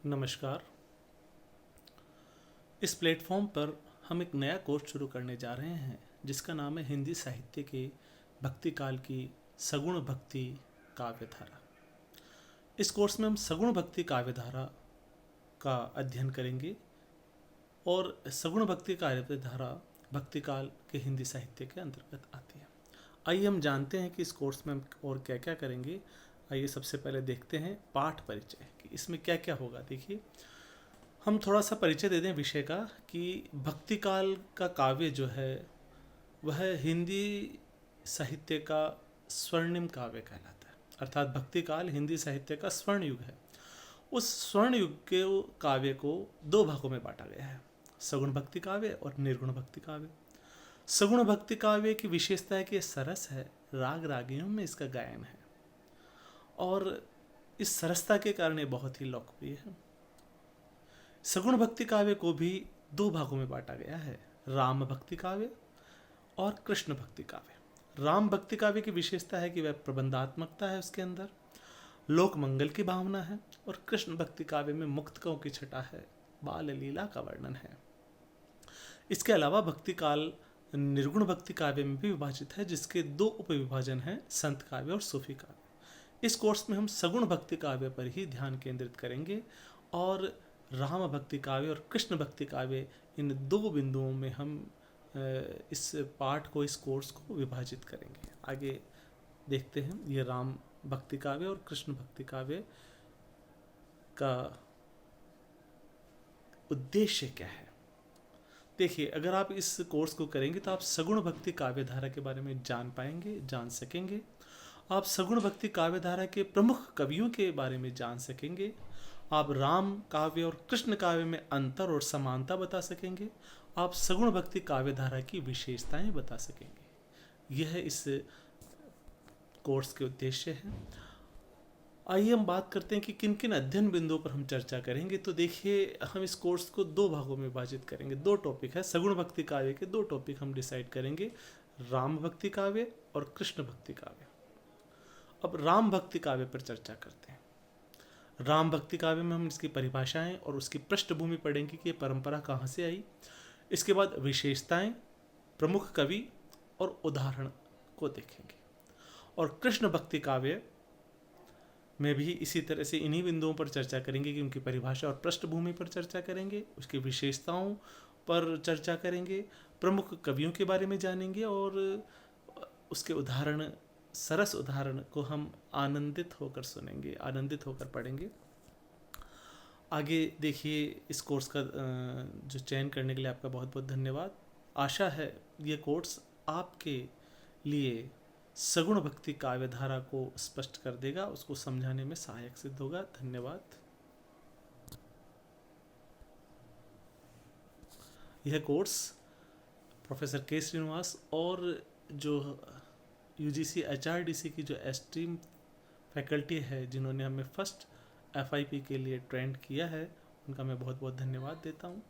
नमस्कार। इस प्लेटफॉर्म पर हम एक नया कोर्स शुरू करने जा रहे हैं जिसका नाम है हिंदी साहित्य के भक्ति काल की सगुण भक्ति काव्यधारा। इस कोर्स में हम सगुण भक्ति काव्यधारा का अध्ययन करेंगे और सगुण भक्ति काव्यधारा भक्ति काल के हिंदी साहित्य के अंतर्गत आती है। आइए हम जानते हैं कि इस कोर्स में हम और क्या क्या करेंगे। आइए सबसे पहले देखते हैं पाठ परिचय कि इसमें क्या क्या होगा। देखिए, हम थोड़ा सा परिचय दे दें विषय का कि भक्ति काल का काव्य जो है वह हिंदी साहित्य का स्वर्णिम काव्य कहलाता है। अर्थात भक्ति काल हिंदी साहित्य का स्वर्ण युग है। उस स्वर्ण युग के काव्य को दो भागों में बांटा गया है, सगुण भक्ति काव्य और निर्गुण भक्ति काव्य। सगुण भक्ति काव्य की विशेषता है कि यह सरस है, राग रागियों में इसका गायन है और इस सरसता के कारण ये बहुत ही लोकप्रिय है। सगुण भक्ति काव्य को भी दो भागों में बांटा गया है, राम भक्ति काव्य और कृष्ण भक्ति काव्य। राम भक्ति काव्य की विशेषता है कि वह प्रबंधात्मकता है, उसके अंदर लोक मंगल की भावना है, और कृष्ण भक्ति काव्य में मुक्तकों की छटा है, बाल लीला का वर्णन है। इसके अलावा भक्ति काल निर्गुण भक्ति काव्य में भी विभाजित है, जिसके दो उपविभाजन हैं, संत काव्य और सूफी काव्य। इस कोर्स में हम सगुण भक्ति काव्य पर ही ध्यान केंद्रित करेंगे और राम भक्ति काव्य और कृष्ण भक्ति काव्य, इन दो बिंदुओं में हम इस पाठ को, इस कोर्स को विभाजित करेंगे। आगे देखते हैं ये राम भक्ति काव्य और कृष्ण भक्ति काव्य का उद्देश्य क्या है। देखिए, अगर आप इस कोर्स को करेंगे तो आप सगुण भक्ति काव्य धारा के बारे में जान पाएंगे, जान सकेंगे। आप सगुण भक्ति काव्य धारा के प्रमुख कवियों के बारे में जान सकेंगे। आप राम काव्य और कृष्ण काव्य में अंतर और समानता बता सकेंगे। आप सगुण भक्ति काव्य धारा की विशेषताएं बता सकेंगे। यह इस कोर्स के उद्देश्य है। आइए हम बात करते हैं कि किन किन अध्ययन बिंदुओं पर हम चर्चा करेंगे। तो देखिए, हम इस कोर्स को दो भागों में विभाजित करेंगे। दो टॉपिक है, सगुण भक्ति काव्य के दो टॉपिक हम डिसाइड करेंगे, राम भक्ति काव्य और कृष्ण भक्ति काव्य। अब राम भक्ति काव्य पर चर्चा करते हैं। राम भक्ति काव्य में हम इसकी परिभाषाएं और उसकी पृष्ठभूमि पढ़ेंगे कि ये परंपरा कहाँ से आई। इसके बाद विशेषताएं, प्रमुख कवि और उदाहरण को देखेंगे। और कृष्ण भक्ति काव्य में भी इसी तरह से इन्हीं बिंदुओं पर चर्चा करेंगे कि उनकी परिभाषा और पृष्ठभूमि पर चर्चा करेंगे, उसकी विशेषताओं पर चर्चा करेंगे, प्रमुख कवियों के बारे में जानेंगे और उसके उदाहरण, सरस उदाहरण को हम आनंदित होकर सुनेंगे, आनंदित होकर पढ़ेंगे। आगे देखिए, इस कोर्स का जो चयन करने के लिए आपका बहुत बहुत धन्यवाद। आशा है ये कोर्स आपके लिए सगुण भक्ति काव्य धारा को स्पष्ट कर देगा, उसको समझाने में सहायक सिद्ध होगा। धन्यवाद। यह कोर्स प्रोफेसर के श्रीनिवास और जो यूजीसी एचआरडीसी की जो एस्ट्रीम फैकल्टी है, जिन्होंने हमें फर्स्ट एफआईपी के लिए ट्रेंड किया है, उनका मैं बहुत बहुत धन्यवाद देता हूँ।